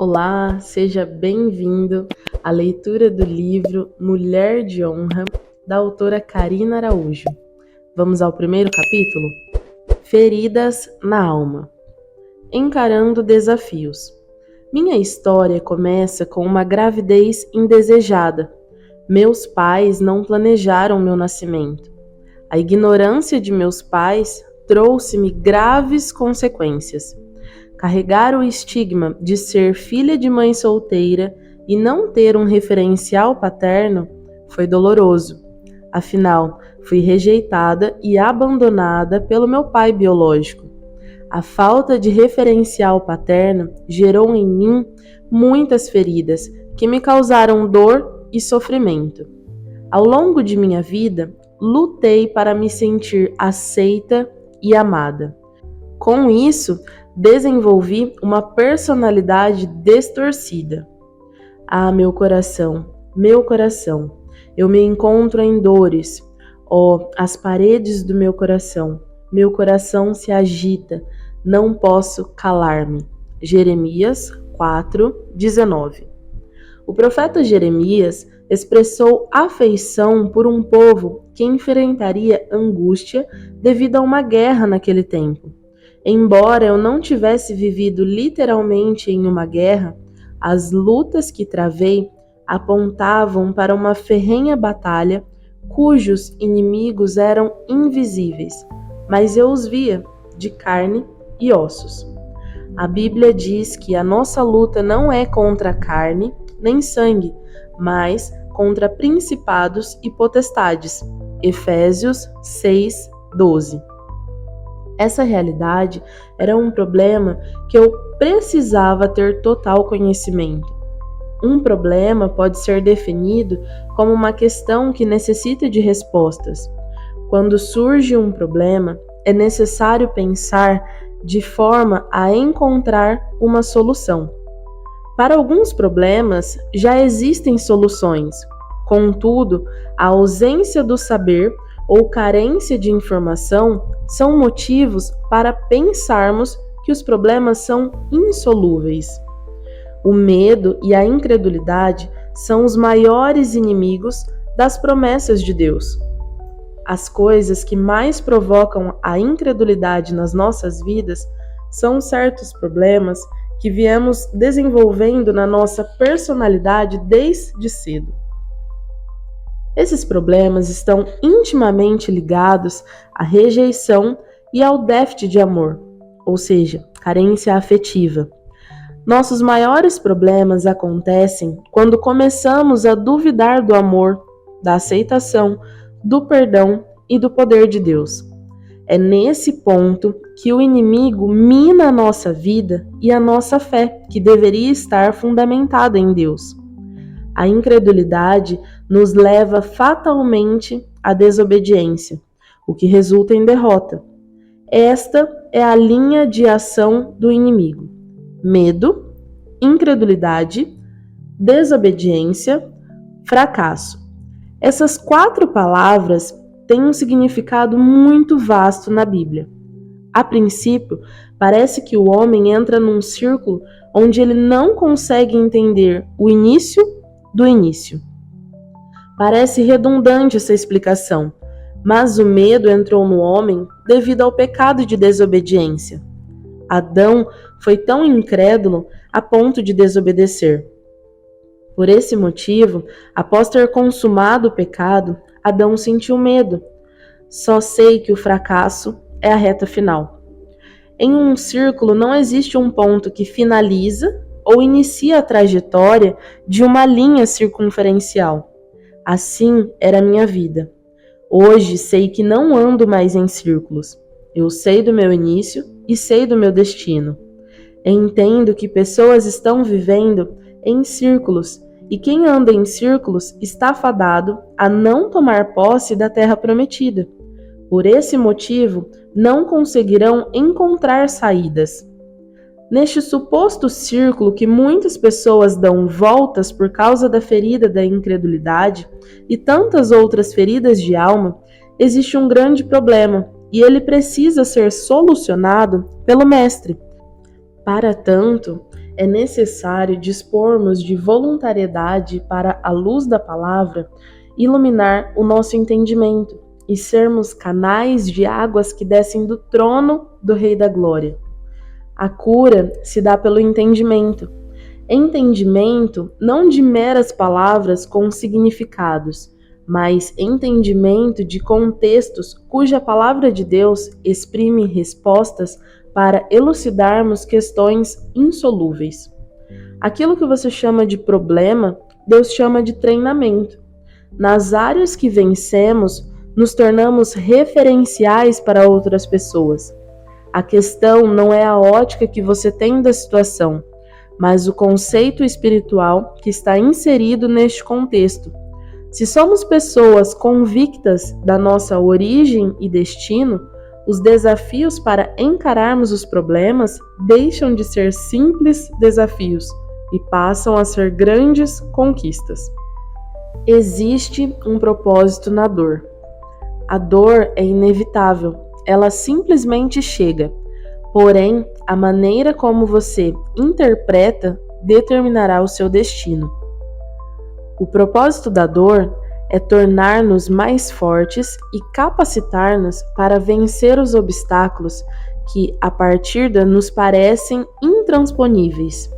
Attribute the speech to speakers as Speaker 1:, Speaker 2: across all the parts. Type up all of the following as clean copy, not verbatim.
Speaker 1: Olá, seja bem-vindo à leitura do livro Mulher de Honra, da autora Karina Araújo. Vamos ao primeiro capítulo? Feridas na alma. Encarando desafios. Minha história começa com uma gravidez indesejada. Meus pais não planejaram meu nascimento. A ignorância de meus pais trouxe-me graves consequências. Carregar o estigma de ser filha de mãe solteira e não ter um referencial paterno foi doloroso. Afinal, fui rejeitada e abandonada pelo meu pai biológico. A falta de referencial paterno gerou em mim muitas feridas que me causaram dor e sofrimento. Ao longo de minha vida, lutei para me sentir aceita e amada. Com isso, desenvolvi uma personalidade distorcida. Ah, meu coração, eu me encontro em dores. Oh, as paredes do meu coração se agita, não posso calar-me. Jeremias 4:19. O profeta Jeremias expressou afeição por um povo que enfrentaria angústia devido a uma guerra naquele tempo. Embora eu não tivesse vivido literalmente em uma guerra, as lutas que travei apontavam para uma ferrenha batalha cujos inimigos eram invisíveis, mas eu os via de carne e ossos. A Bíblia diz que a nossa luta não é contra carne nem sangue, mas contra principados e potestades. Efésios 6:12. Essa realidade era um problema que eu precisava ter total conhecimento. Um problema pode ser definido como uma questão que necessita de respostas. Quando surge um problema, é necessário pensar de forma a encontrar uma solução. Para alguns problemas, já existem soluções. Contudo, a ausência do saber ou carência de informação são motivos para pensarmos que os problemas são insolúveis. O medo e a incredulidade são os maiores inimigos das promessas de Deus. As coisas que mais provocam a incredulidade nas nossas vidas são certos problemas que viemos desenvolvendo na nossa personalidade desde cedo. Esses problemas estão intimamente ligados à rejeição e ao déficit de amor, ou seja, carência afetiva. Nossos maiores problemas acontecem quando começamos a duvidar do amor, da aceitação, do perdão e do poder de Deus. É nesse ponto que o inimigo mina a nossa vida e a nossa fé, que deveria estar fundamentada em Deus. A incredulidade nos leva fatalmente à desobediência, o que resulta em derrota. Esta é a linha de ação do inimigo: medo, incredulidade, desobediência, fracasso. Essas 4 palavras têm um significado muito vasto na Bíblia. A princípio, parece que o homem entra num círculo onde ele não consegue entender o início do início. Parece redundante essa explicação, mas o medo entrou no homem devido ao pecado de desobediência. Adão foi tão incrédulo a ponto de desobedecer. Por esse motivo, após ter consumado o pecado, Adão sentiu medo. Só sei que o fracasso é a reta final. Em um círculo não existe um ponto que finaliza ou inicia a trajetória de uma linha circunferencial. Assim era a minha vida. Hoje sei que não ando mais em círculos. Eu sei do meu início e sei do meu destino. Entendo que pessoas estão vivendo em círculos e quem anda em círculos está fadado a não tomar posse da terra prometida. Por esse motivo, não conseguirão encontrar saídas. Neste suposto círculo que muitas pessoas dão voltas por causa da ferida da incredulidade e tantas outras feridas de alma, existe um grande problema e ele precisa ser solucionado pelo Mestre. Para tanto, é necessário dispormos de voluntariedade para, à luz da palavra, iluminar o nosso entendimento e sermos canais de águas que descem do trono do Rei da Glória. A cura se dá pelo entendimento. Entendimento não de meras palavras com significados, mas entendimento de contextos cuja palavra de Deus exprime respostas para elucidarmos questões insolúveis. Aquilo que você chama de problema, Deus chama de treinamento. Nas áreas que vencemos, nos tornamos referenciais para outras pessoas. A questão não é a ótica que você tem da situação, mas o conceito espiritual que está inserido neste contexto. Se somos pessoas convictas da nossa origem e destino, os desafios para encararmos os problemas deixam de ser simples desafios e passam a ser grandes conquistas. Existe um propósito na dor. A dor é inevitável, ela simplesmente chega. Porém, a maneira como você interpreta determinará o seu destino. O propósito da dor é tornar-nos mais fortes e capacitar-nos para vencer os obstáculos que, a partida, nos parecem intransponíveis.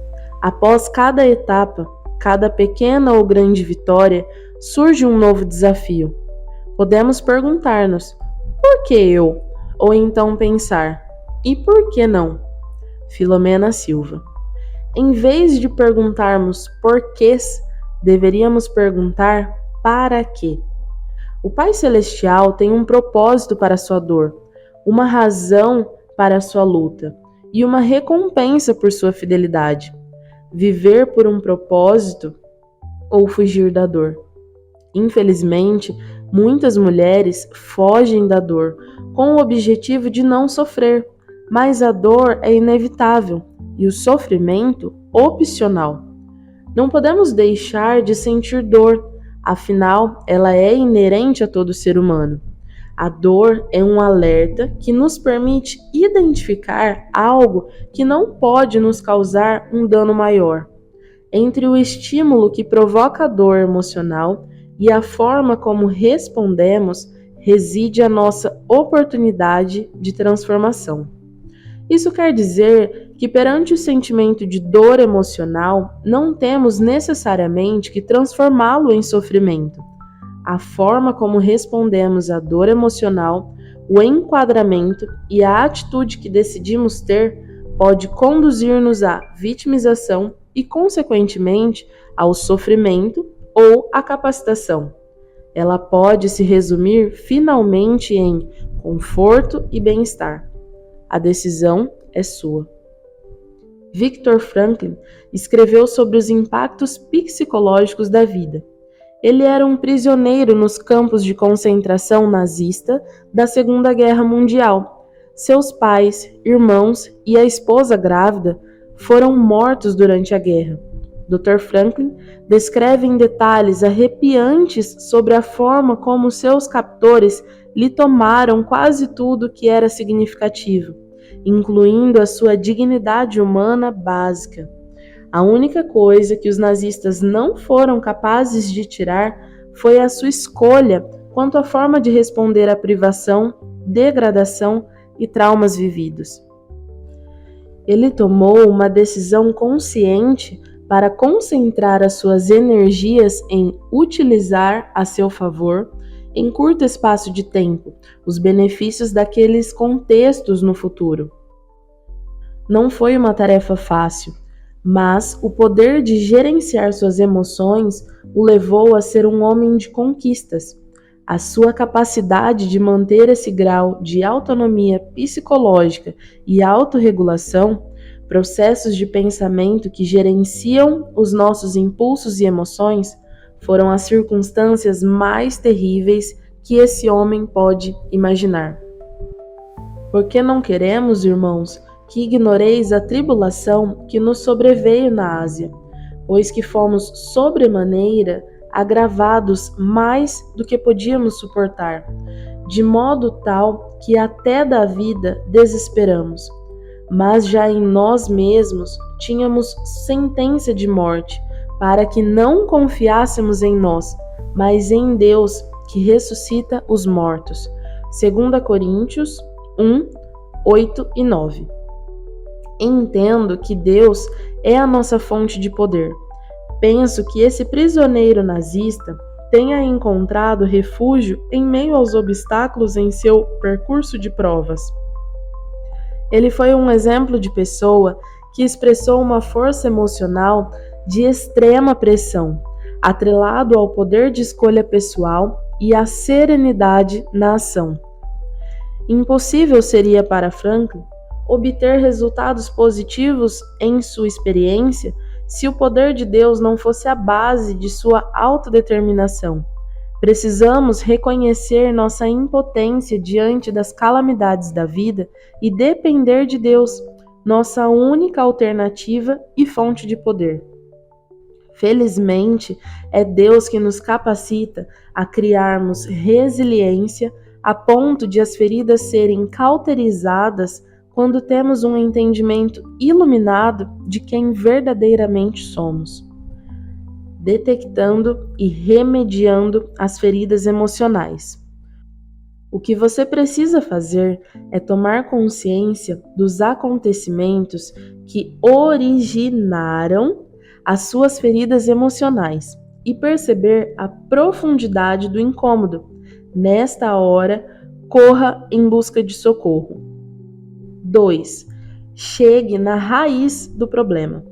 Speaker 1: Após cada etapa, cada pequena ou grande vitória, surge um novo desafio. Podemos perguntar-nos: por que eu? Ou então pensar: e por que não? Filomena Silva. Em vez de perguntarmos porquês, deveríamos perguntar para quê. O Pai Celestial tem um propósito para a sua dor, uma razão para a sua luta e uma recompensa por sua fidelidade. Viver por um propósito ou fugir da dor. Infelizmente, muitas mulheres fogem da dor com o objetivo de não sofrer, mas a dor é inevitável e o sofrimento opcional. Não podemos deixar de sentir dor, afinal, ela é inerente a todo ser humano. A dor é um alerta que nos permite identificar algo que não pode nos causar um dano maior. Entre o estímulo que provoca a dor emocional e a forma como respondemos, reside a nossa oportunidade de transformação. Isso quer dizer que, perante o sentimento de dor emocional, não temos necessariamente que transformá-lo em sofrimento. A forma como respondemos à dor emocional, o enquadramento e a atitude que decidimos ter pode conduzir-nos à vitimização e, consequentemente, ao sofrimento ou à capacitação. Ela pode se resumir finalmente em conforto e bem-estar. A decisão é sua. Viktor Frankl escreveu sobre os impactos psicológicos da vida. Ele era um prisioneiro nos campos de concentração nazista da Segunda Guerra Mundial. Seus pais, irmãos e a esposa grávida foram mortos durante a guerra. Dr. Franklin descreve em detalhes arrepiantes sobre a forma como seus captores lhe tomaram quase tudo que era significativo, incluindo a sua dignidade humana básica. A única coisa que os nazistas não foram capazes de tirar foi a sua escolha quanto à forma de responder à privação, degradação e traumas vividos. Ele tomou uma decisão consciente para concentrar as suas energias em utilizar a seu favor, em curto espaço de tempo, os benefícios daqueles contextos no futuro. Não foi uma tarefa fácil, mas o poder de gerenciar suas emoções o levou a ser um homem de conquistas. A sua capacidade de manter esse grau de autonomia psicológica e autorregulação, processos de pensamento que gerenciam os nossos impulsos e emoções, foram as circunstâncias mais terríveis que esse homem pode imaginar. Por que não queremos, irmãos, que ignoreis a tribulação que nos sobreveio na Ásia, pois que fomos sobremaneira agravados mais do que podíamos suportar, de modo tal que até da vida desesperamos. mas já em nós mesmos tínhamos sentença de morte, para que não confiássemos em nós, mas em Deus, que ressuscita os mortos. 2 Coríntios 1, 8 e 9. Entendo que Deus é a nossa fonte de poder. Penso que esse prisioneiro nazista tenha encontrado refúgio em meio aos obstáculos em seu percurso de provas. Ele foi um exemplo de pessoa que expressou uma força emocional de extrema pressão, atrelado ao poder de escolha pessoal e à serenidade na ação. Impossível seria para Franklin obter resultados positivos em sua experiência se o poder de Deus não fosse a base de sua autodeterminação. Precisamos reconhecer nossa impotência diante das calamidades da vida e depender de Deus, nossa única alternativa e fonte de poder. Felizmente, é Deus que nos capacita a criarmos resiliência a ponto de as feridas serem cauterizadas quando temos um entendimento iluminado de quem verdadeiramente somos, detectando e remediando as feridas emocionais. O que você precisa fazer é tomar consciência dos acontecimentos que originaram as suas feridas emocionais e perceber a profundidade do incômodo. Nesta hora, corra em busca de socorro. 2. Chegue na raiz do problema.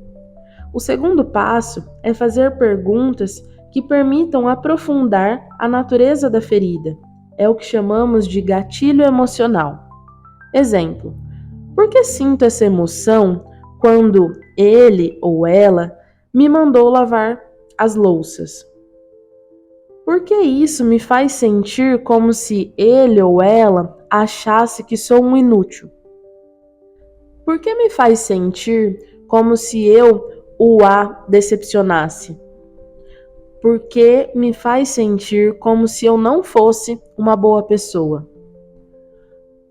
Speaker 1: O segundo passo é fazer perguntas que permitam aprofundar a natureza da ferida. É o que chamamos de gatilho emocional. Exemplo: por que sinto essa emoção quando ele ou ela me mandou lavar as louças? Por que isso me faz sentir como se ele ou ela achasse que sou um inútil? Por que me faz sentir como se eu a decepcionasse? Por que me faz sentir como se eu não fosse uma boa pessoa?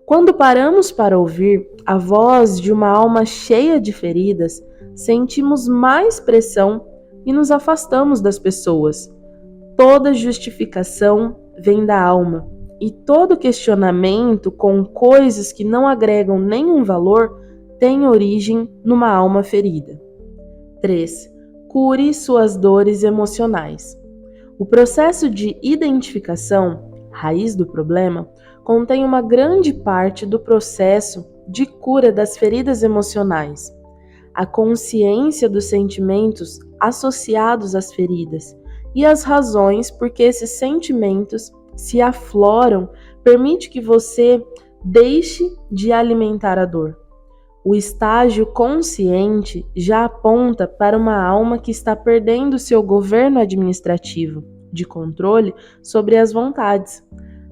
Speaker 1: Quando paramos para ouvir a voz de uma alma cheia de feridas, sentimos mais pressão e nos afastamos das pessoas. Toda justificação vem da alma, e todo questionamento com coisas que não agregam nenhum valor tem origem numa alma ferida. 3. Cure suas dores emocionais. O processo de identificação, raiz do problema, contém uma grande parte do processo de cura das feridas emocionais. A consciência dos sentimentos associados às feridas e as razões por que esses sentimentos se afloram permite que você deixe de alimentar a dor. O estágio consciente já aponta para uma alma que está perdendo seu governo administrativo, de controle sobre as vontades.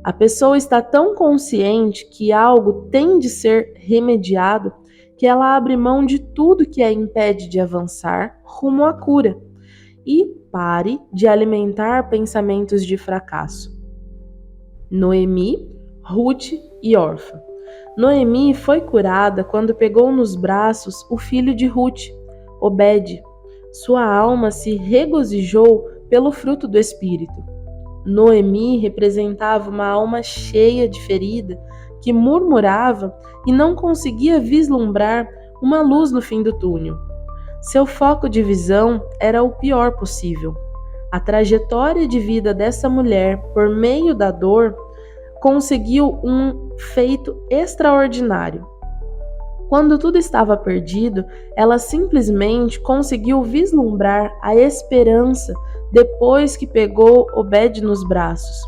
Speaker 1: A pessoa está tão consciente que algo tem de ser remediado que ela abre mão de tudo que a impede de avançar rumo à cura e pare de alimentar pensamentos de fracasso. Noemi, Ruth e Orfa. Noemi foi curada quando pegou nos braços o filho de Ruth, Obed. Sua alma se regozijou pelo fruto do Espírito. Noemi representava uma alma cheia de ferida que murmurava e não conseguia vislumbrar uma luz no fim do túnel. Seu foco de visão era o pior possível. A trajetória de vida dessa mulher, por meio da dor, conseguiu um feito extraordinário. Quando tudo estava perdido, ela simplesmente conseguiu vislumbrar a esperança depois que pegou Obed nos braços.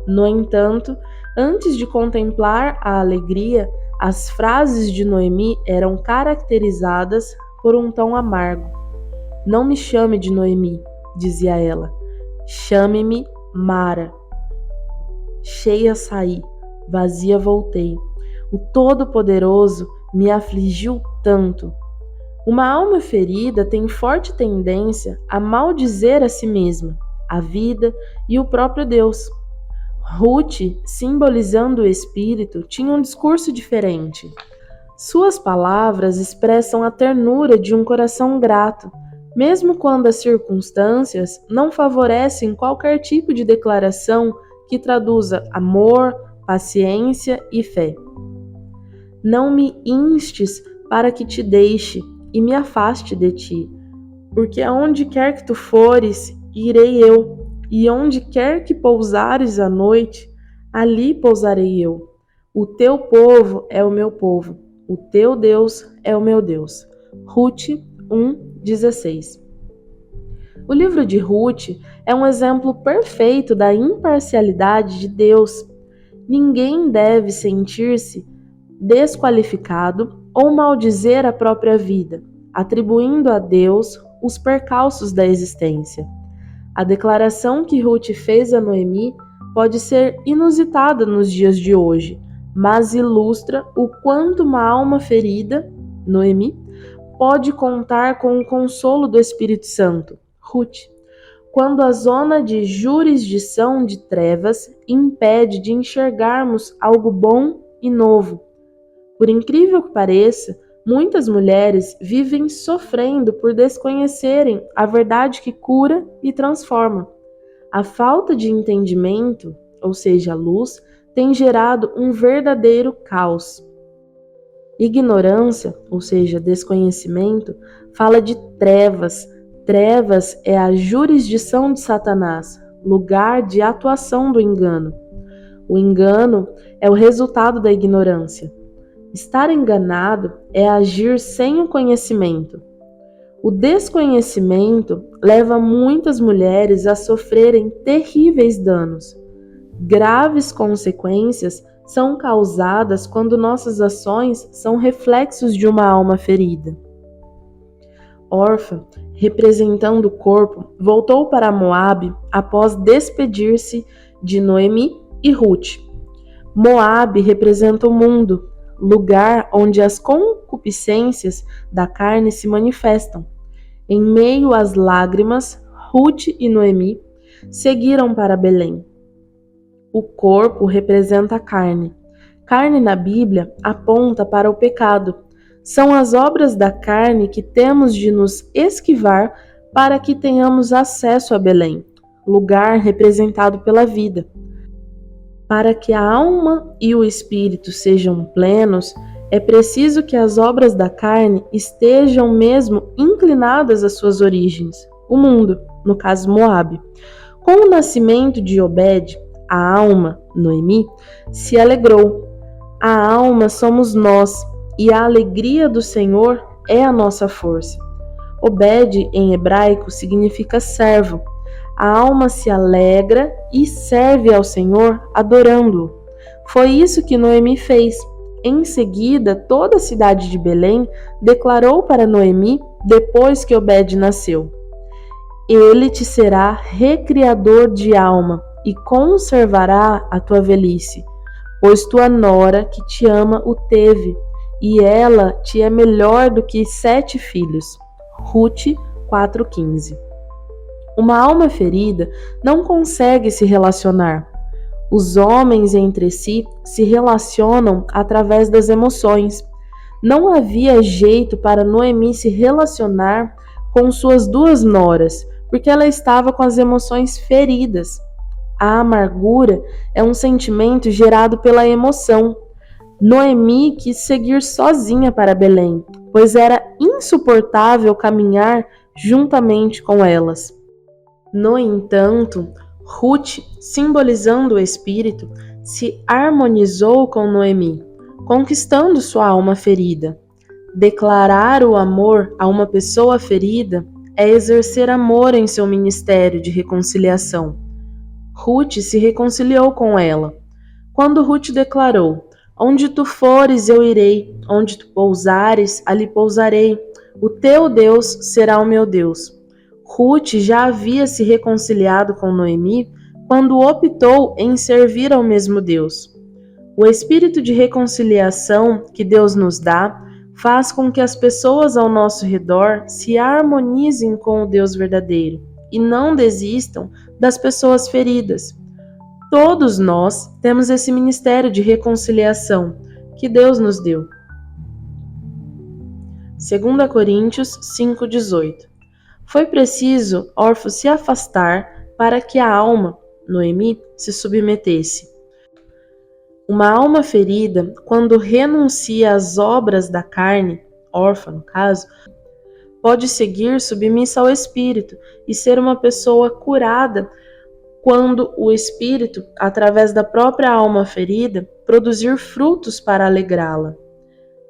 Speaker 1: No entanto, antes de contemplar a alegria, as frases de Noemi eram caracterizadas por um tom amargo. Não me chame de Noemi, dizia ela. Chame-me Mara. Cheia saí, vazia voltei. O Todo-Poderoso me afligiu tanto. Uma alma ferida tem forte tendência a maldizer a si mesma, a vida e o próprio Deus. Ruth, simbolizando o Espírito, tinha um discurso diferente. Suas palavras expressam a ternura de um coração grato, mesmo quando as circunstâncias não favorecem qualquer tipo de declaração que traduza amor, paciência e fé. Não me instes para que te deixe e me afaste de ti, porque aonde quer que tu fores, irei eu, e onde quer que pousares à noite, ali pousarei eu. O teu povo é o meu povo, o teu Deus é o meu Deus. Ruth 1:16. O livro de Ruth é um exemplo perfeito da imparcialidade de Deus. Ninguém deve sentir-se desqualificado ou maldizer a própria vida, atribuindo a Deus os percalços da existência. A declaração que Ruth fez a Noemi pode ser inusitada nos dias de hoje, mas ilustra o quanto uma alma ferida, Noemi, pode contar com o consolo do Espírito Santo, Ruth, quando a zona de jurisdição de trevas impede de enxergarmos algo bom e novo. Por incrível que pareça, muitas mulheres vivem sofrendo por desconhecerem a verdade que cura e transforma. A falta de entendimento, ou seja, a luz, tem gerado um verdadeiro caos. Ignorância, ou seja, desconhecimento, fala de trevas. Trevas é a jurisdição de Satanás, lugar de atuação do engano. O engano é o resultado da ignorância. Estar enganado é agir sem o conhecimento. O desconhecimento leva muitas mulheres a sofrerem terríveis danos. Graves consequências são causadas quando nossas ações são reflexos de uma alma ferida. Orfa, representando o corpo, voltou para Moabe após despedir-se de Noemi e Ruth. Moabe representa o mundo, lugar onde as concupiscências da carne se manifestam. Em meio às lágrimas, Ruth e Noemi seguiram para Belém. O corpo representa a carne. Carne na Bíblia aponta para o pecado. São as obras da carne que temos de nos esquivar para que tenhamos acesso a Belém, lugar representado pela vida. Para que a alma e o espírito sejam plenos, é preciso que as obras da carne estejam mesmo inclinadas às suas origens, o mundo, no caso Moabe. Com o nascimento de Obed, a alma, Noemi, se alegrou. A alma somos nós, e a alegria do Senhor é a nossa força. Obed, em hebraico, significa servo. A alma se alegra e serve ao Senhor, adorando-o. Foi isso que Noemi fez. Em seguida, toda a cidade de Belém declarou para Noemi, depois que Obed nasceu: Ele te será recriador de alma e conservará a tua velhice, pois tua nora que te ama o teve, e ela te é melhor do que 7 filhos. Ruth 4:15. Uma alma ferida não consegue se relacionar. Os homens entre si se relacionam através das emoções. Não havia jeito para Noemi se relacionar com suas 2 noras, porque ela estava com as emoções feridas. A amargura é um sentimento gerado pela emoção. Noemi quis seguir sozinha para Belém, pois era insuportável caminhar juntamente com elas. No entanto, Ruth, simbolizando o espírito, se harmonizou com Noemi, conquistando sua alma ferida. Declarar o amor a uma pessoa ferida é exercer amor em seu ministério de reconciliação. Ruth se reconciliou com ela. Quando Ruth declarou: Onde tu fores, eu irei, onde tu pousares, ali pousarei. O teu Deus será o meu Deus. Ruth já havia se reconciliado com Noemi quando optou em servir ao mesmo Deus. O espírito de reconciliação que Deus nos dá faz com que as pessoas ao nosso redor se harmonizem com o Deus verdadeiro e não desistam das pessoas feridas. Todos nós temos esse ministério de reconciliação que Deus nos deu. 2 Coríntios 5,18. Foi preciso Orfo se afastar para que a alma, Noemi, se submetesse. Uma alma ferida, quando renuncia às obras da carne, órfã no caso, pode seguir submissa ao espírito e ser uma pessoa curada quando o espírito, através da própria alma ferida, produzir frutos para alegrá-la.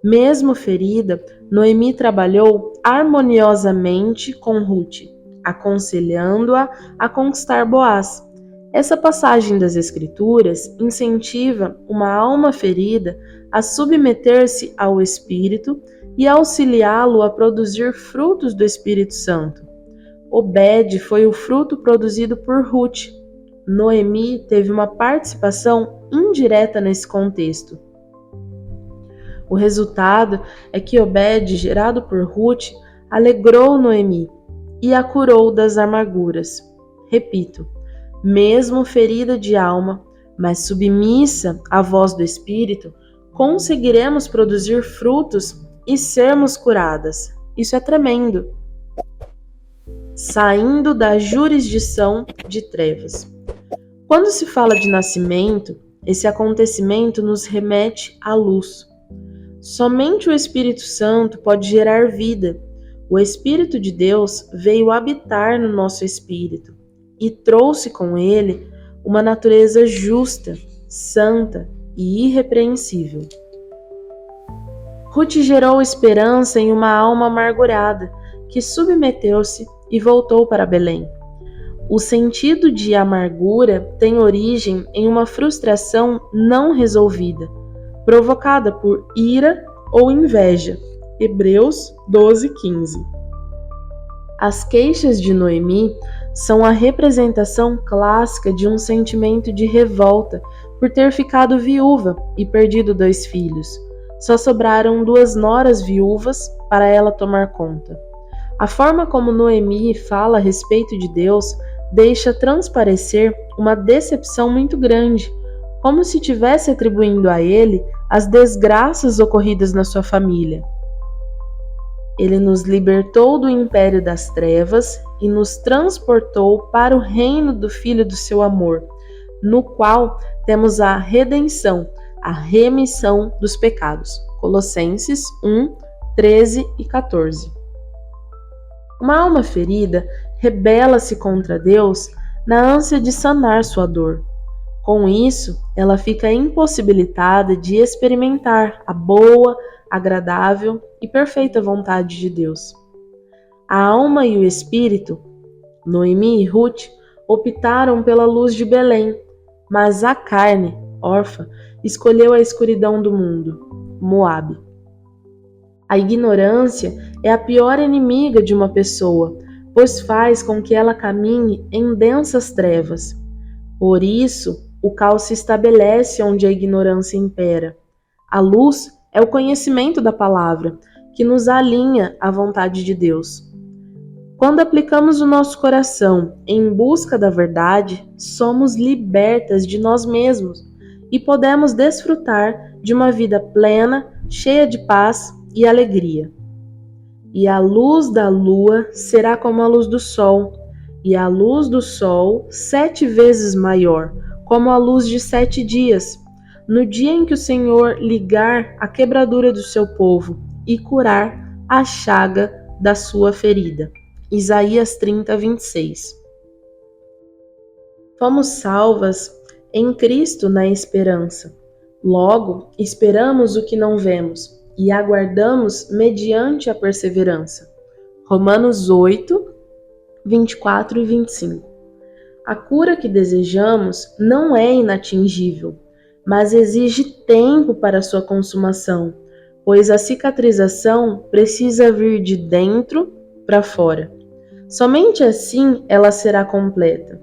Speaker 1: Mesmo ferida, Noemi trabalhou harmoniosamente com Ruth, aconselhando-a a conquistar Boaz. Essa passagem das Escrituras incentiva uma alma ferida a submeter-se ao Espírito e auxiliá-lo a produzir frutos do Espírito Santo. Obed foi o fruto produzido por Ruth. Noemi teve uma participação indireta nesse contexto. O resultado é que Obed, gerado por Ruth, alegrou Noemi e a curou das amarguras. Repito, mesmo ferida de alma, mas submissa à voz do Espírito, conseguiremos produzir frutos e sermos curadas. Isso é tremendo. Saindo da jurisdição de trevas. Quando se fala de nascimento, esse acontecimento nos remete à luz. Somente o Espírito Santo pode gerar vida. O Espírito de Deus veio habitar no nosso espírito e trouxe com ele uma natureza justa, santa e irrepreensível. Ruth gerou esperança em uma alma amargurada que submeteu-se e voltou para Belém. O sentido de amargura tem origem em uma frustração não resolvida, provocada por ira ou inveja. Hebreus 12:15. As queixas de Noemi são a representação clássica de um sentimento de revolta por ter ficado viúva e perdido 2 filhos. Só sobraram 2 noras viúvas para ela tomar conta. A forma como Noemi fala a respeito de Deus deixa transparecer uma decepção muito grande, como se estivesse atribuindo a ele as desgraças ocorridas na sua família. Ele nos libertou do império das trevas e nos transportou para o reino do Filho do seu amor, no qual temos a redenção, a remissão dos pecados. Colossenses 1, 13 e 14. Uma alma ferida rebela-se contra Deus na ânsia de sanar sua dor. Com isso, ela fica impossibilitada de experimentar a boa, agradável e perfeita vontade de Deus. A alma e o espírito, Noemi e Ruth, optaram pela luz de Belém, mas a carne, órfã, escolheu a escuridão do mundo, Moabe. A ignorância é a pior inimiga de uma pessoa, pois faz com que ela caminhe em densas trevas. Por isso, o caos se estabelece onde a ignorância impera. A luz é o conhecimento da palavra, que nos alinha à vontade de Deus. Quando aplicamos o nosso coração em busca da verdade, somos libertas de nós mesmos e podemos desfrutar de uma vida plena, cheia de paz e alegria. E a luz da lua será como a luz do sol, e a luz do sol 7 vezes maior, como a luz de 7 dias, no dia em que o Senhor ligar a quebradura do seu povo e curar a chaga da sua ferida. Isaías 30, 26. Fomos salvas em Cristo na esperança. Logo, esperamos o que não vemos e aguardamos mediante a perseverança. Romanos 8, 24 e 25. A cura que desejamos não é inatingível, mas exige tempo para sua consumação, pois a cicatrização precisa vir de dentro para fora. Somente assim ela será completa.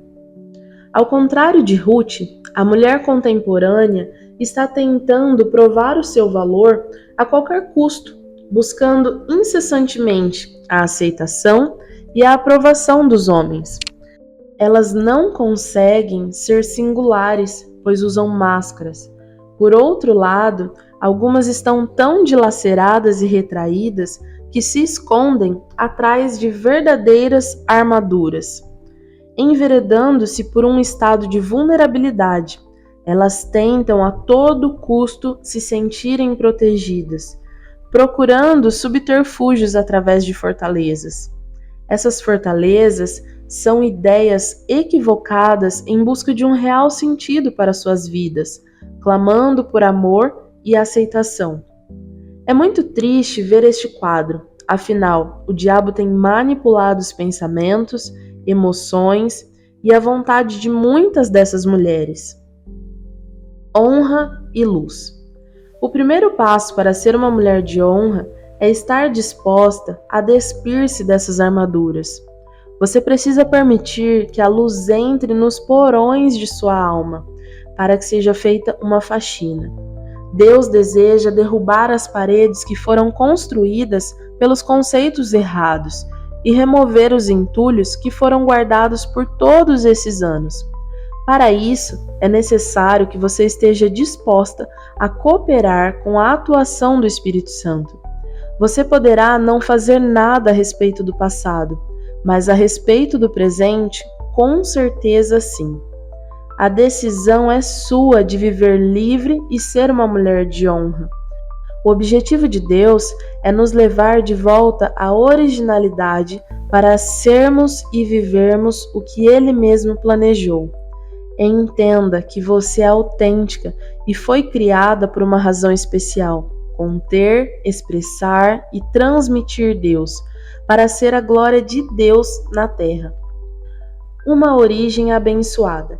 Speaker 1: Ao contrário de Ruth, a mulher contemporânea está tentando provar o seu valor a qualquer custo, buscando incessantemente a aceitação e a aprovação dos homens. Elas não conseguem ser singulares, pois usam máscaras. Por outro lado, algumas estão tão dilaceradas e retraídas que se escondem atrás de verdadeiras armaduras. Enveredando-se por um estado de vulnerabilidade, elas tentam a todo custo se sentirem protegidas, procurando subterfúgios através de fortalezas. Essas fortalezas são ideias equivocadas em busca de um real sentido para suas vidas, clamando por amor e aceitação. É muito triste ver este quadro, afinal, o diabo tem manipulado os pensamentos, emoções e a vontade de muitas dessas mulheres. Honra e luz. O primeiro passo para ser uma mulher de honra é estar disposta a despir-se dessas armaduras. Você precisa permitir que a luz entre nos porões de sua alma, para que seja feita uma faxina. Deus deseja derrubar as paredes que foram construídas pelos conceitos errados e remover os entulhos que foram guardados por todos esses anos. Para isso, é necessário que você esteja disposta a cooperar com a atuação do Espírito Santo. Você poderá não fazer nada a respeito do passado, mas a respeito do presente, com certeza sim. A decisão é sua de viver livre e ser uma mulher de honra. O objetivo de Deus é nos levar de volta à originalidade para sermos e vivermos o que Ele mesmo planejou. Entenda que você é autêntica e foi criada por uma razão especial: conter, expressar e transmitir Deus, para ser a glória de Deus na terra. Uma origem abençoada.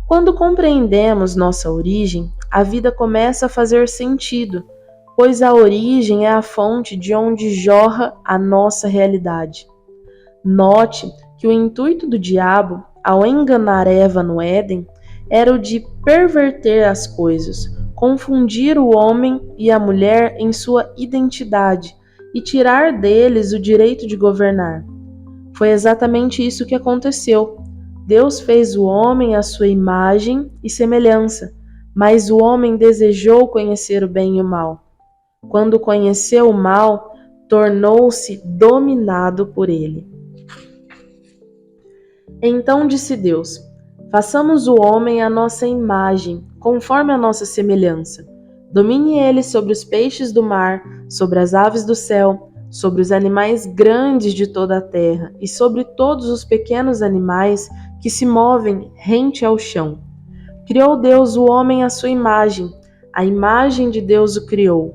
Speaker 1: Quando compreendemos nossa origem, a vida começa a fazer sentido, pois a origem é a fonte de onde jorra a nossa realidade. Note que o intuito do diabo, ao enganar Eva no Éden, era o de perverter as coisas, confundir o homem e a mulher em sua identidade e tirar deles o direito de governar. Foi exatamente isso que aconteceu. Deus fez o homem à sua imagem e semelhança, mas o homem desejou conhecer o bem e o mal. Quando conheceu o mal, tornou-se dominado por ele. Então disse Deus: façamos o homem à nossa imagem, conforme a nossa semelhança. Domine ele sobre os peixes do mar, sobre as aves do céu, sobre os animais grandes de toda a terra e sobre todos os pequenos animais que se movem rente ao chão. Criou Deus o homem à sua imagem, a imagem de Deus o criou.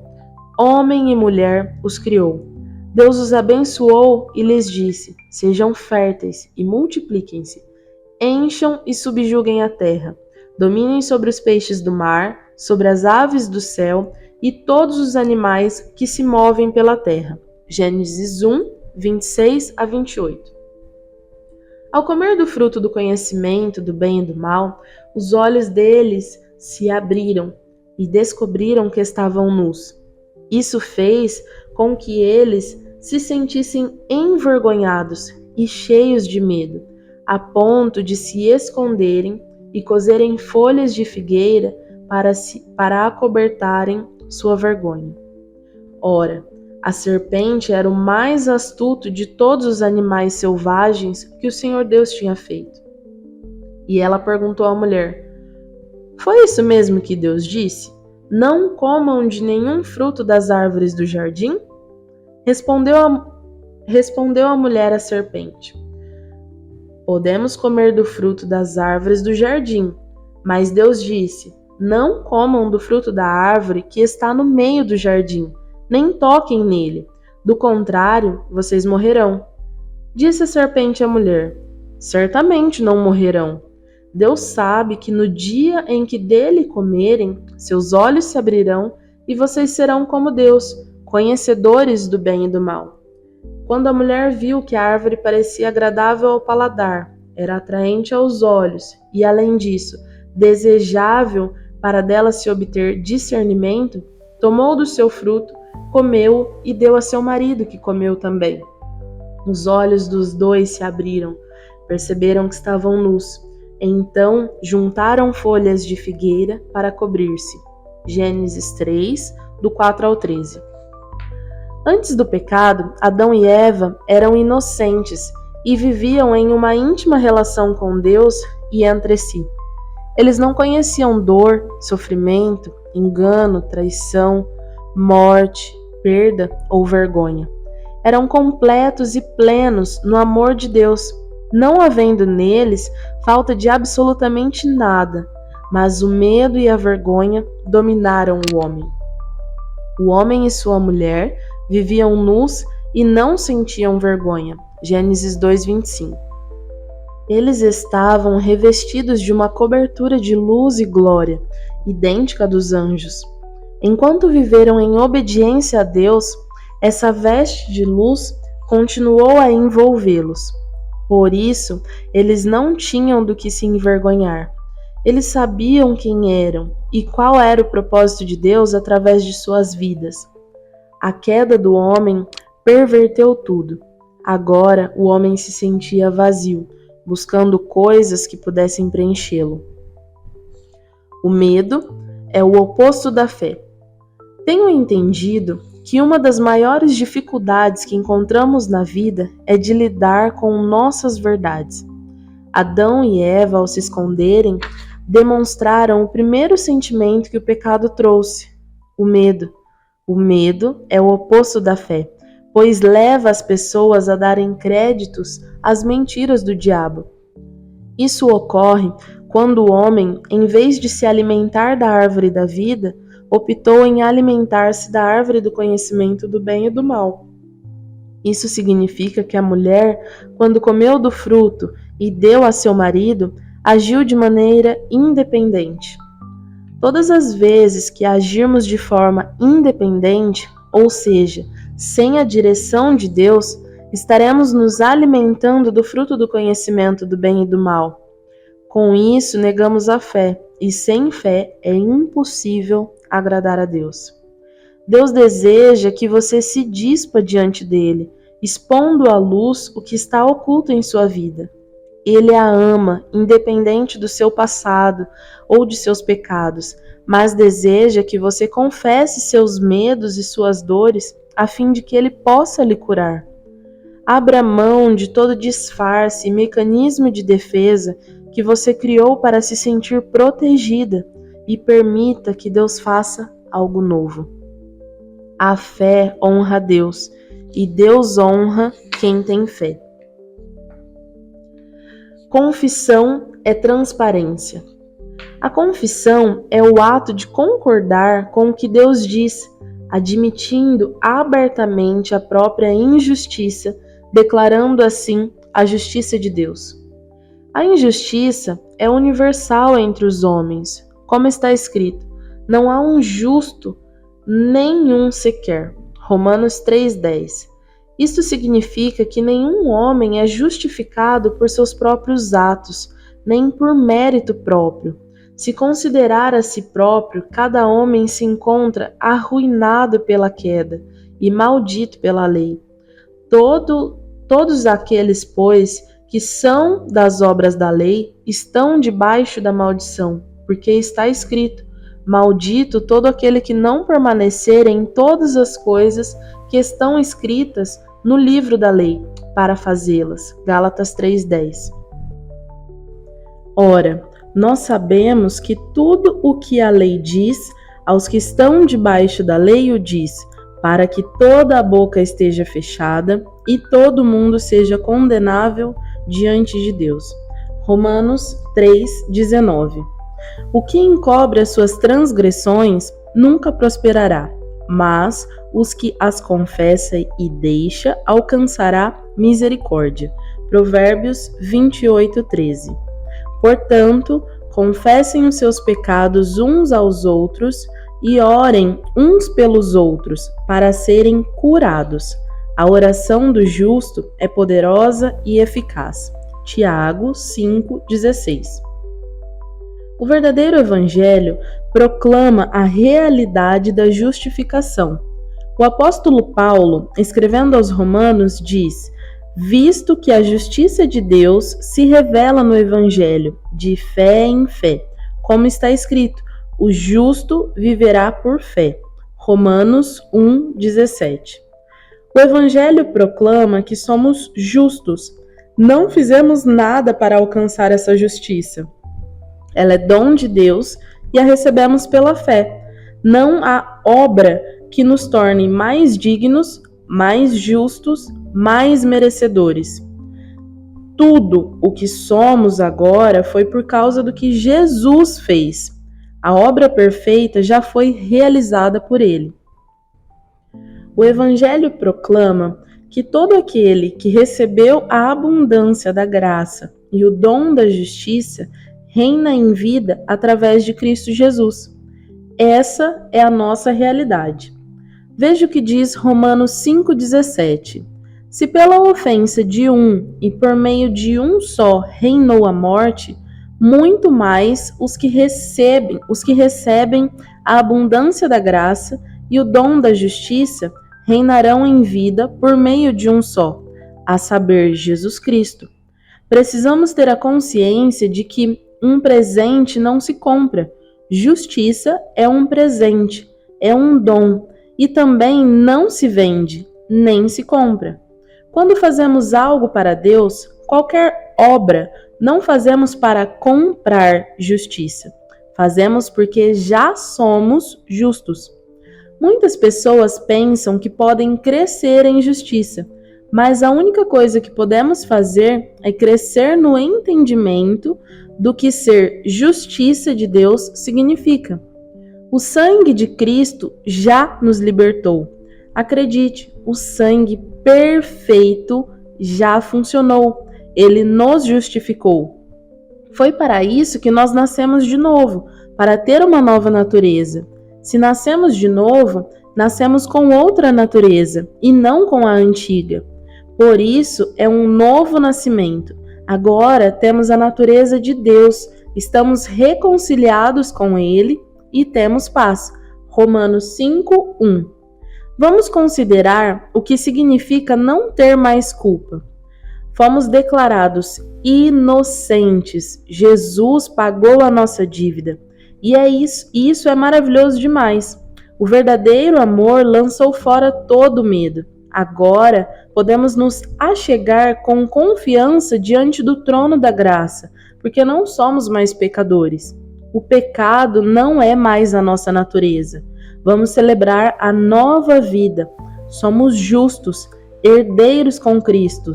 Speaker 1: Homem e mulher os criou. Deus os abençoou e lhes disse: sejam férteis e multipliquem-se, encham e subjuguem a terra, dominem sobre os peixes do mar, sobre as aves do céu e todos os animais que se movem pela terra. Gênesis 1, 26 a 28. Ao comer do fruto do conhecimento do bem e do mal, os olhos deles se abriram e descobriram que estavam nus. Isso fez com que eles se sentissem envergonhados e cheios de medo, a ponto de se esconderem e cozerem folhas de figueira para acobertarem sua vergonha. Ora, a serpente era o mais astuto de todos os animais selvagens que o Senhor Deus tinha feito. E ela perguntou à mulher: foi isso mesmo que Deus disse? Não comam de nenhum fruto das árvores do jardim? Respondeu a mulher à serpente: podemos comer do fruto das árvores do jardim, mas Deus disse: não comam do fruto da árvore que está no meio do jardim, nem toquem nele, do contrário, vocês morrerão. Disse a serpente à mulher: certamente não morrerão. Deus sabe que no dia em que dele comerem, seus olhos se abrirão e vocês serão como Deus, conhecedores do bem e do mal. Quando a mulher viu que a árvore parecia agradável ao paladar, era atraente aos olhos e, além disso, desejável para dela se obter discernimento, tomou do seu fruto, comeu e deu a seu marido, que comeu também. Os olhos dos dois se abriram, perceberam que estavam nus. Então juntaram folhas de figueira para cobrir-se. Gênesis 3, do 4 ao 13. Antes do pecado, Adão e Eva eram inocentes e viviam em uma íntima relação com Deus e entre si. Eles não conheciam dor, sofrimento, engano, traição, morte, perda ou vergonha. Eram completos e plenos no amor de Deus, não havendo neles falta de absolutamente nada, mas o medo e a vergonha dominaram o homem. O homem e sua mulher viviam nus e não sentiam vergonha. Gênesis 2:25. Eles estavam revestidos de uma cobertura de luz e glória, idêntica à dos anjos. Enquanto viveram em obediência a Deus, essa veste de luz continuou a envolvê-los. Por isso, eles não tinham do que se envergonhar. Eles sabiam quem eram e qual era o propósito de Deus através de suas vidas. A queda do homem perverteu tudo. Agora o homem se sentia vazio, buscando coisas que pudessem preenchê-lo. O medo é o oposto da fé. Tenho entendido que uma das maiores dificuldades que encontramos na vida é de lidar com nossas verdades. Adão e Eva, ao se esconderem, demonstraram o primeiro sentimento que o pecado trouxe: o medo. O medo é o oposto da fé, pois leva as pessoas a darem créditos às mentiras do diabo. Isso ocorre quando o homem, em vez de se alimentar da árvore da vida, optou em alimentar-se da árvore do conhecimento do bem e do mal. Isso significa que a mulher, quando comeu do fruto e deu a seu marido, agiu de maneira independente. Todas as vezes que agirmos de forma independente, ou seja, sem a direção de Deus, estaremos nos alimentando do fruto do conhecimento do bem e do mal. Com isso, negamos a fé, e sem fé é impossível agradar a Deus. Deus deseja que você se dispa diante dele, expondo à luz o que está oculto em sua vida. Ele a ama, independente do seu passado ou de seus pecados, mas deseja que você confesse seus medos e suas dores a fim de que ele possa lhe curar. Abra mão de todo disfarce e mecanismo de defesa que você criou para se sentir protegida e permita que Deus faça algo novo. A fé honra a Deus e Deus honra quem tem fé. Confissão é transparência. A confissão é o ato de concordar com o que Deus diz, admitindo abertamente a própria injustiça, declarando assim a justiça de Deus. A injustiça é universal entre os homens, como está escrito: não há um justo, nenhum sequer. Romanos 3:10. Isto significa que nenhum homem é justificado por seus próprios atos, nem por mérito próprio. Se considerar a si próprio, cada homem se encontra arruinado pela queda e maldito pela lei. Todos aqueles, pois, que são das obras da lei, estão debaixo da maldição, porque está escrito: maldito todo aquele que não permanecer em todas as coisas que estão escritas no livro da lei, para fazê-las. Gálatas 3:10. Ora, nós sabemos que tudo o que a lei diz, aos que estão debaixo da lei o diz, para que toda a boca esteja fechada e todo mundo seja condenável diante de Deus. Romanos 3:19. O que encobre as suas transgressões nunca prosperará, mas os que as confessa e deixa alcançará misericórdia. Provérbios 28:13. Portanto, confessem os seus pecados uns aos outros e orem uns pelos outros para serem curados. A oração do justo é poderosa e eficaz. Tiago 5:16. O verdadeiro evangelho proclama a realidade da justificação. O apóstolo Paulo, escrevendo aos Romanos, diz: visto que a justiça de Deus se revela no evangelho, de fé em fé, como está escrito: o justo viverá por fé. Romanos 1:17. O Evangelho proclama que somos justos. Não fizemos nada para alcançar essa justiça. Ela é dom de Deus e a recebemos pela fé. Não há obra que nos torne mais dignos, mais justos, mais merecedores. Tudo o que somos agora foi por causa do que Jesus fez. A obra perfeita já foi realizada por ele. O Evangelho proclama que todo aquele que recebeu a abundância da graça e o dom da justiça reina em vida através de Cristo Jesus. Essa é a nossa realidade. Veja o que diz Romanos 5,17. Se pela ofensa de um e por meio de um só reinou a morte, muito mais os que recebem a abundância da graça e o dom da justiça reinarão em vida por meio de um só, a saber, Jesus Cristo. Precisamos ter a consciência de que um presente não se compra. Justiça é um presente, é um dom, e também não se vende, nem se compra. Quando fazemos algo para Deus, qualquer obra, não fazemos para comprar justiça. Fazemos porque já somos justos. Muitas pessoas pensam que podem crescer em justiça, mas a única coisa que podemos fazer é crescer no entendimento do que ser justiça de Deus significa. O sangue de Cristo já nos libertou. Acredite, o sangue perfeito já funcionou. Ele nos justificou. Foi para isso que nós nascemos de novo, para ter uma nova natureza. Se nascemos de novo, nascemos com outra natureza e não com a antiga. Por isso, é um novo nascimento. Agora temos a natureza de Deus, estamos reconciliados com Ele e temos paz. Romanos 5:1. Vamos considerar o que significa não ter mais culpa. Fomos declarados inocentes. Jesus pagou a nossa dívida. E isso é maravilhoso demais. O verdadeiro amor lançou fora todo medo. Agora podemos nos achegar com confiança diante do trono da graça, porque não somos mais pecadores. O pecado não é mais a nossa natureza. Vamos celebrar a nova vida. Somos justos, herdeiros com Cristo.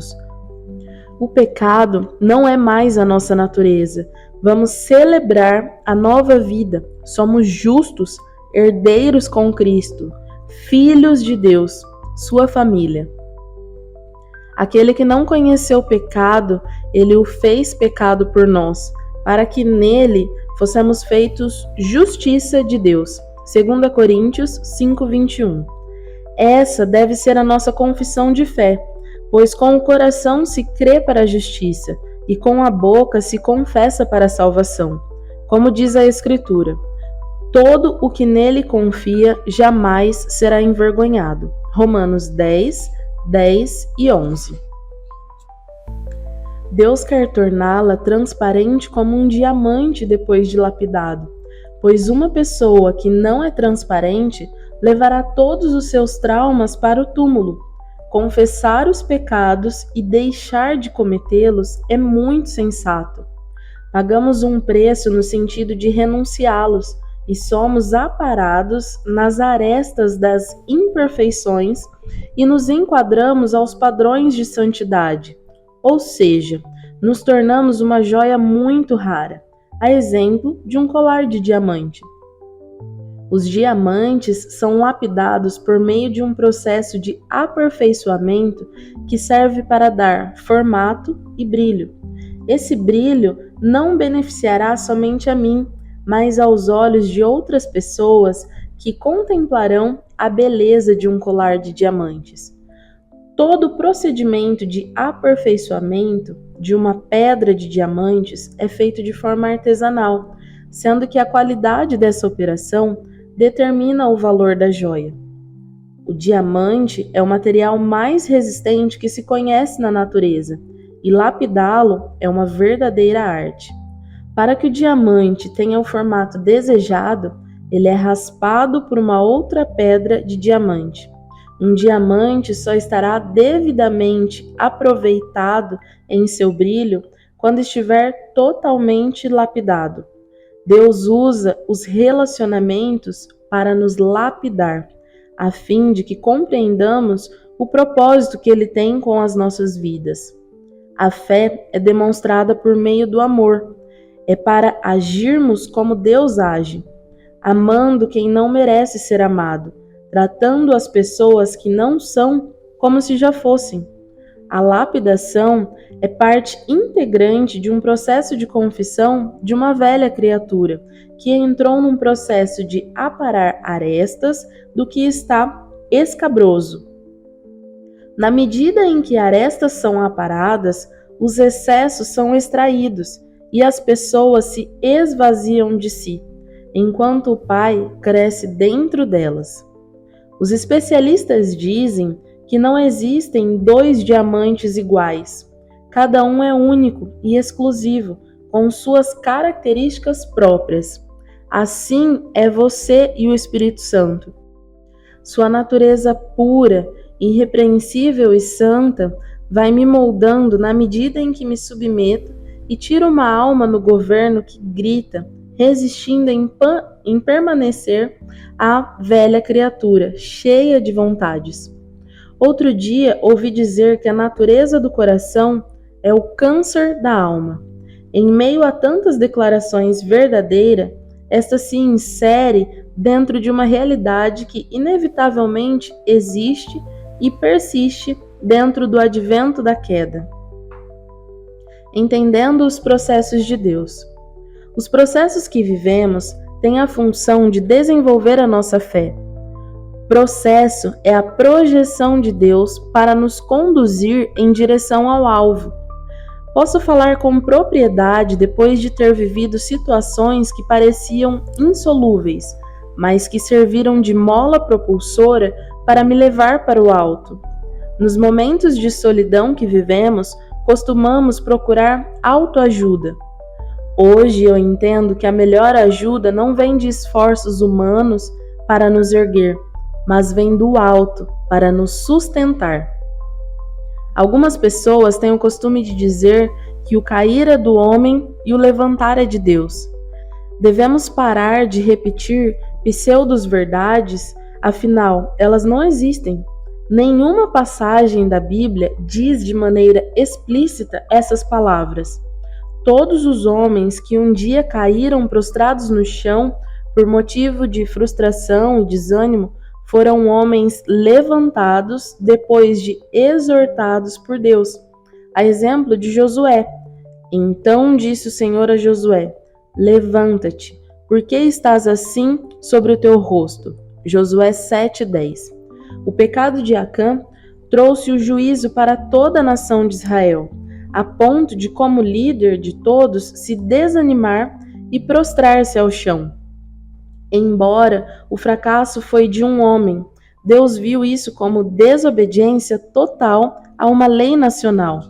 Speaker 1: O pecado não é mais a nossa natureza. Vamos celebrar a nova vida. Somos justos, herdeiros com Cristo, filhos de Deus, sua família. Aquele que não conheceu o pecado, ele o fez pecado por nós, para que nele fossemos feitos justiça de Deus. 2 Coríntios 5:21. Essa deve ser a nossa confissão de fé, pois com o coração se crê para a justiça e com a boca se confessa para a salvação. Como diz a Escritura, todo o que nele confia jamais será envergonhado. Romanos 10:10-11. Deus quer torná-la transparente como um diamante depois de lapidado, pois uma pessoa que não é transparente levará todos os seus traumas para o túmulo. Confessar os pecados e deixar de cometê-los é muito sensato. Pagamos um preço no sentido de renunciá-los e somos aparados nas arestas das imperfeições e nos enquadramos aos padrões de santidade. Ou seja, nos tornamos uma joia muito rara, a exemplo de um colar de diamante. Os diamantes são lapidados por meio de um processo de aperfeiçoamento que serve para dar formato e brilho. Esse brilho não beneficiará somente a mim, mas aos olhos de outras pessoas que contemplarão a beleza de um colar de diamantes. Todo o procedimento de aperfeiçoamento de uma pedra de diamantes é feito de forma artesanal, sendo que a qualidade dessa operação determina o valor da joia. O diamante é o material mais resistente que se conhece na natureza, e lapidá-lo é uma verdadeira arte. Para que o diamante tenha o formato desejado, ele é raspado por uma outra pedra de diamante. Um diamante só estará devidamente aproveitado em seu brilho quando estiver totalmente lapidado. Deus usa os relacionamentos para nos lapidar, a fim de que compreendamos o propósito que Ele tem com as nossas vidas. A fé é demonstrada por meio do amor. É para agirmos como Deus age, amando quem não merece ser amado, tratando as pessoas que não são como se já fossem. A lapidação é parte integrante de um processo de confissão de uma velha criatura que entrou num processo de aparar arestas do que está escabroso. Na medida em que arestas são aparadas, os excessos são extraídos e as pessoas se esvaziam de si, enquanto o Pai cresce dentro delas. Os especialistas dizem que não existem dois diamantes iguais. Cada um é único e exclusivo, com suas características próprias. Assim é você e o Espírito Santo. Sua natureza pura, irrepreensível e santa vai me moldando na medida em que me submeto e tiro uma alma no governo que grita, resistindo em permanecer a velha criatura, cheia de vontades. Outro dia ouvi dizer que a natureza do coração é o câncer da alma. Em meio a tantas declarações verdadeiras, esta se insere dentro de uma realidade que inevitavelmente existe e persiste dentro do advento da queda. Entendendo os processos de Deus. Os processos que vivemos têm a função de desenvolver a nossa fé. Processo é a projeção de Deus para nos conduzir em direção ao alvo. Posso falar com propriedade depois de ter vivido situações que pareciam insolúveis, mas que serviram de mola propulsora para me levar para o alto. Nos momentos de solidão que vivemos, costumamos procurar autoajuda. Hoje eu entendo que a melhor ajuda não vem de esforços humanos para nos erguer, mas vem do alto para nos sustentar. Algumas pessoas têm o costume de dizer que o cair é do homem e o levantar é de Deus. Devemos parar de repetir pseudos-verdades, afinal, elas não existem. Nenhuma passagem da Bíblia diz de maneira explícita essas palavras. Todos os homens que um dia caíram prostrados no chão por motivo de frustração e desânimo foram homens levantados depois de exortados por Deus. A exemplo de Josué. Então disse o Senhor a Josué: levanta-te, porque estás assim sobre o teu rosto. Josué 7:10. O pecado de Acã trouxe o juízo para toda a nação de Israel, a ponto de, como líder de todos, se desanimar e prostrar-se ao chão. Embora o fracasso foi de um homem, Deus viu isso como desobediência total a uma lei nacional.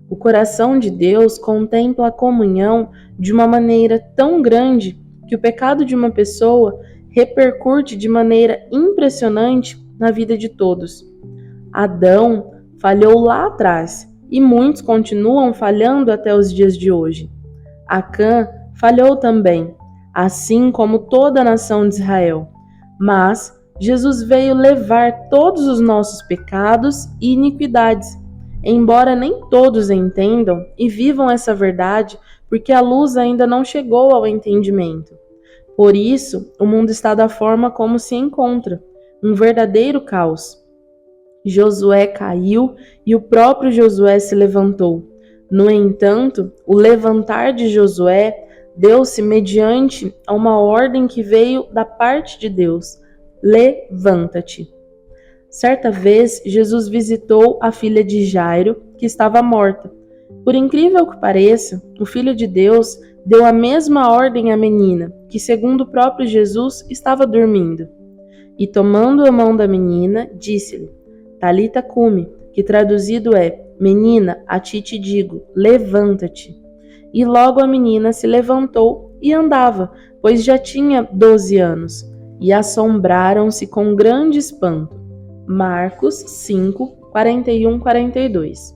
Speaker 1: O coração de Deus contempla a comunhão de uma maneira tão grande que o pecado de uma pessoa repercute de maneira impressionante na vida de todos. Adão falhou lá atrás e muitos continuam falhando até os dias de hoje. Acã falhou também, assim como toda a nação de Israel. Mas Jesus veio levar todos os nossos pecados e iniquidades, embora nem todos entendam e vivam essa verdade, porque a luz ainda não chegou ao entendimento. Por isso, o mundo está da forma como se encontra, um verdadeiro caos. Josué caiu e o próprio Josué se levantou. No entanto, o levantar de Josué deu-se mediante a uma ordem que veio da parte de Deus: levanta-te. Certa vez, Jesus visitou a filha de Jairo, que estava morta. Por incrível que pareça, o Filho de Deus deu a mesma ordem à menina, que, segundo o próprio Jesus, estava dormindo. E tomando a mão da menina, disse-lhe: Talita cumi, que traduzido é: menina, a ti te digo, levanta-te. E logo a menina se levantou e andava, pois já tinha 12 anos, e assombraram-se com grande espanto. Marcos 5, 41-42.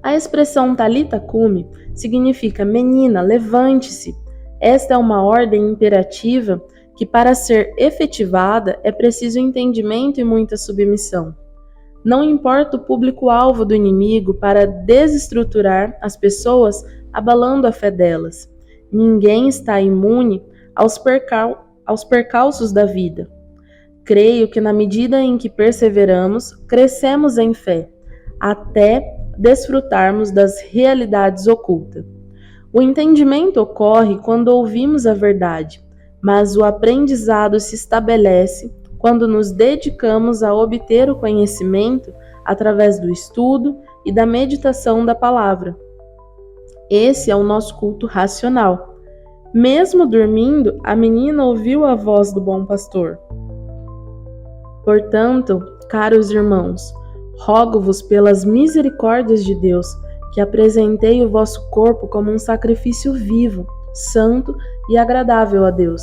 Speaker 1: A expressão Talita Cumi significa menina, levante-se. Esta é uma ordem imperativa que, para ser efetivada, é preciso entendimento e muita submissão. Não importa o público-alvo do inimigo para desestruturar as pessoas, abalando a fé delas. Ninguém está imune aos percalços da vida. Creio que na medida em que perseveramos, crescemos em fé, até desfrutarmos das realidades ocultas. O entendimento ocorre quando ouvimos a verdade, mas o aprendizado se estabelece quando nos dedicamos a obter o conhecimento através do estudo e da meditação da palavra. Esse é o nosso culto racional. Mesmo dormindo, a menina ouviu a voz do bom pastor. Portanto, caros irmãos, rogo-vos pelas misericórdias de Deus, que apresentei o vosso corpo como um sacrifício vivo, santo e agradável a Deus,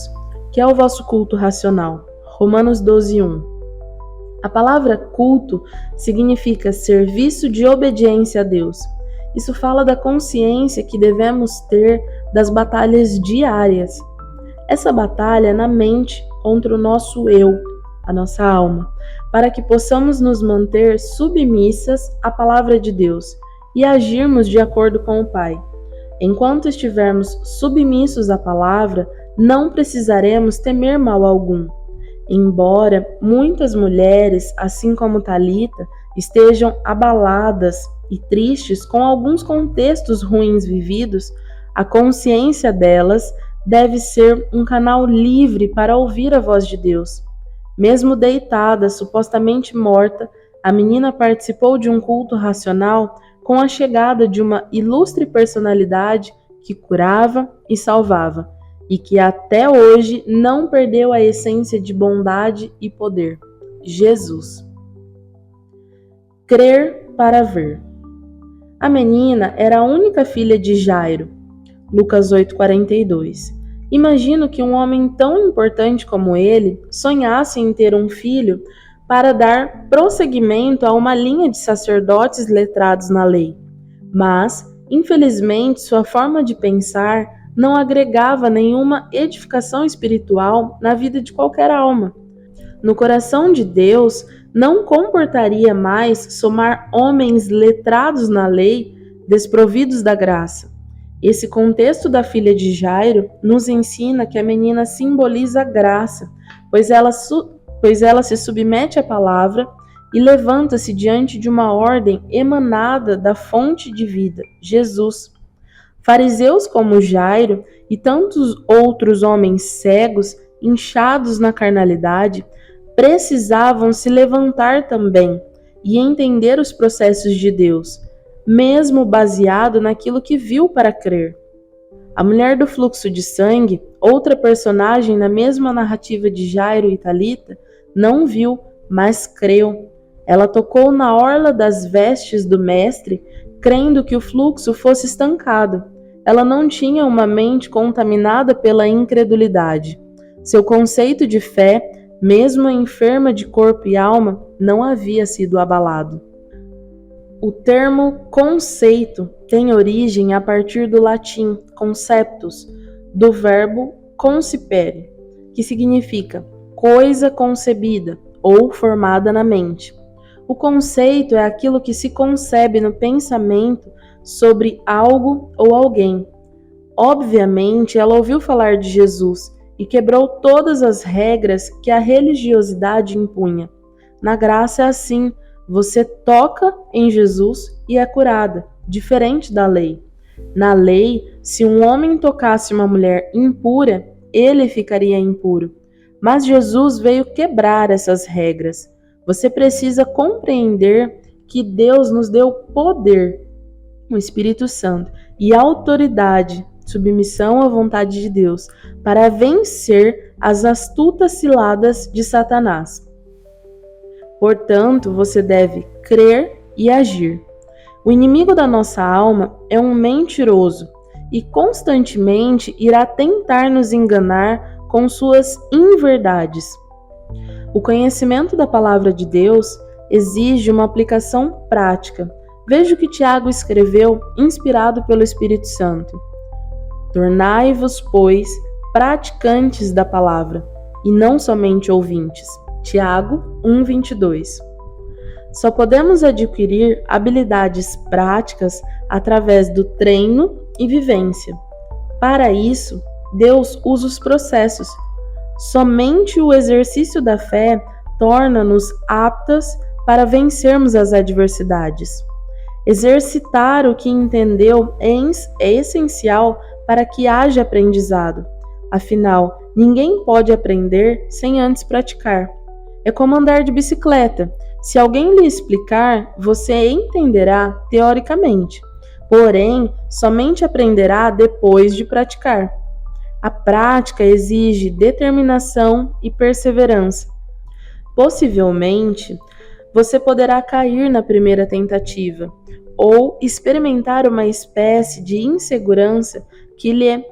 Speaker 1: que é o vosso culto racional. Romanos 12:1. A palavra culto significa serviço de obediência a Deus. Isso fala da consciência que devemos ter das batalhas diárias. Essa batalha é na mente contra o nosso eu, a nossa alma, para que possamos nos manter submissas à palavra de Deus e agirmos de acordo com o Pai. Enquanto estivermos submissos à palavra, não precisaremos temer mal algum. Embora muitas mulheres, assim como Talita, estejam abaladas e tristes com alguns contextos ruins vividos, a consciência delas deve ser um canal livre para ouvir a voz de Deus. Mesmo deitada, supostamente morta, a menina participou de um culto racional com a chegada de uma ilustre personalidade que curava e salvava, e que até hoje não perdeu a essência de bondade e poder: Jesus. Crer para ver. A menina era a única filha de Jairo. Lucas 8:42. Imagino que um homem tão importante como ele sonhasse em ter um filho para dar prosseguimento a uma linha de sacerdotes letrados na lei. Mas, infelizmente, sua forma de pensar não agregava nenhuma edificação espiritual na vida de qualquer alma. No coração de Deus, não comportaria mais somar homens letrados na lei, desprovidos da graça. Esse contexto da filha de Jairo nos ensina que a menina simboliza a graça, pois ela se submete à palavra e levanta-se diante de uma ordem emanada da fonte de vida, Jesus. Fariseus como Jairo e tantos outros homens cegos, inchados na carnalidade, precisavam se levantar também e entender os processos de Deus, mesmo baseado naquilo que viu para crer. A mulher do fluxo de sangue, outra personagem na mesma narrativa de Jairo e Talita, não viu, mas creu. Ela tocou na orla das vestes do mestre, crendo que o fluxo fosse estancado. Ela não tinha uma mente contaminada pela incredulidade. Seu conceito de fé, mesmo enferma de corpo e alma, não havia sido abalado. O termo conceito tem origem a partir do latim conceptus, do verbo concipere, que significa coisa concebida ou formada na mente. O conceito é aquilo que se concebe no pensamento sobre algo ou alguém. Obviamente, ela ouviu falar de Jesus e quebrou todas as regras que a religiosidade impunha. Na graça é assim, você toca em Jesus e é curada, diferente da lei. Na lei, se um homem tocasse uma mulher impura, ele ficaria impuro. Mas Jesus veio quebrar essas regras. Você precisa compreender que Deus nos deu poder, o Espírito Santo, e autoridade, submissão à vontade de Deus, para vencer as astutas ciladas de Satanás. Portanto, você deve crer e agir. O inimigo da nossa alma é um mentiroso e constantemente irá tentar nos enganar com suas inverdades. O conhecimento da palavra de Deus exige uma aplicação prática. Veja o que Tiago escreveu, inspirado pelo Espírito Santo. Tornai-vos, pois, praticantes da palavra, e não somente ouvintes. Tiago 1:22. Só podemos adquirir habilidades práticas através do treino e vivência. Para isso, Deus usa os processos. Somente o exercício da fé torna-nos aptas para vencermos as adversidades. Exercitar o que entendeu é essencial para que haja aprendizado. Afinal, ninguém pode aprender sem antes praticar. É como andar de bicicleta. Se alguém lhe explicar, você entenderá teoricamente. Porém, somente aprenderá depois de praticar. A prática exige determinação e perseverança. Possivelmente, você poderá cair na primeira tentativa ou experimentar uma espécie de insegurança que lhe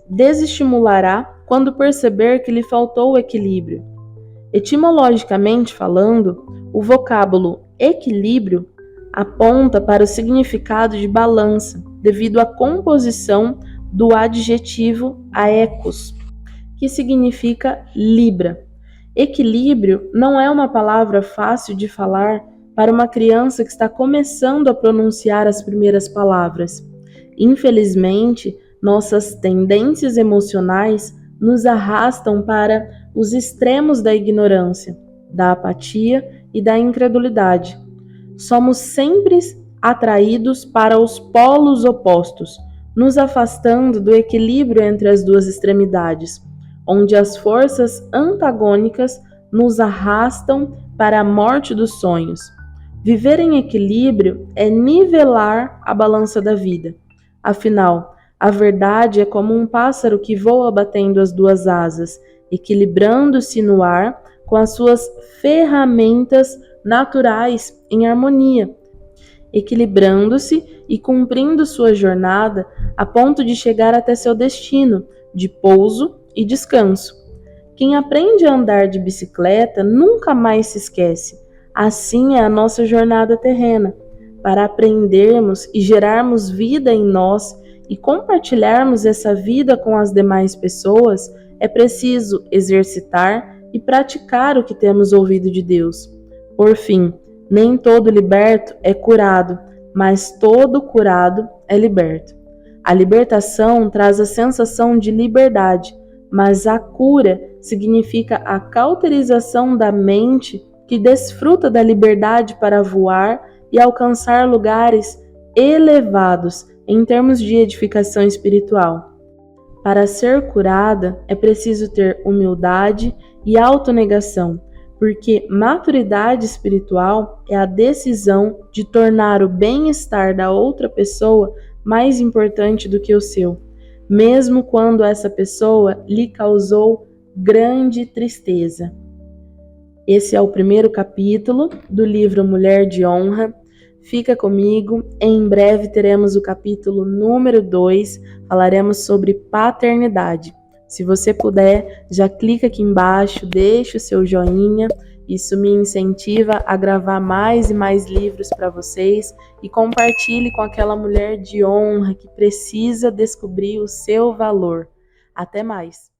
Speaker 1: desestimulará quando perceber que lhe faltou o equilíbrio. Etimologicamente falando, o vocábulo equilíbrio aponta para o significado de balança, devido à composição do adjetivo aekos, que significa libra. Equilíbrio não é uma palavra fácil de falar para uma criança que está começando a pronunciar as primeiras palavras. Infelizmente, nossas tendências emocionais nos arrastam para os extremos da ignorância, da apatia e da incredulidade. Somos sempre atraídos para os polos opostos, nos afastando do equilíbrio entre as duas extremidades, onde as forças antagônicas nos arrastam para a morte dos sonhos. Viver em equilíbrio é nivelar a balança da vida. Afinal, a verdade é como um pássaro que voa batendo as duas asas, equilibrando-se no ar com as suas ferramentas naturais em harmonia, equilibrando-se e cumprindo sua jornada a ponto de chegar até seu destino, de pouso e descanso. Quem aprende a andar de bicicleta nunca mais se esquece. Assim é a nossa jornada terrena. Para aprendermos e gerarmos vida em nós e compartilharmos essa vida com as demais pessoas, é preciso exercitar e praticar o que temos ouvido de Deus. Por fim, nem todo liberto é curado, mas todo curado é liberto. A libertação traz a sensação de liberdade, mas a cura significa a cauterização da mente que desfruta da liberdade para voar e alcançar lugares elevados em termos de edificação espiritual. Para ser curada, é preciso ter humildade e autonegação, porque maturidade espiritual é a decisão de tornar o bem-estar da outra pessoa mais importante do que o seu, mesmo quando essa pessoa lhe causou grande tristeza. Esse é o primeiro capítulo do livro Mulher de Honra. Fica comigo, em breve teremos o capítulo número 2, falaremos sobre paternidade. Se você puder, já clica aqui embaixo, deixa o seu joinha, isso me incentiva a gravar mais e mais livros para vocês e compartilhe com aquela mulher de honra que precisa descobrir o seu valor. Até mais!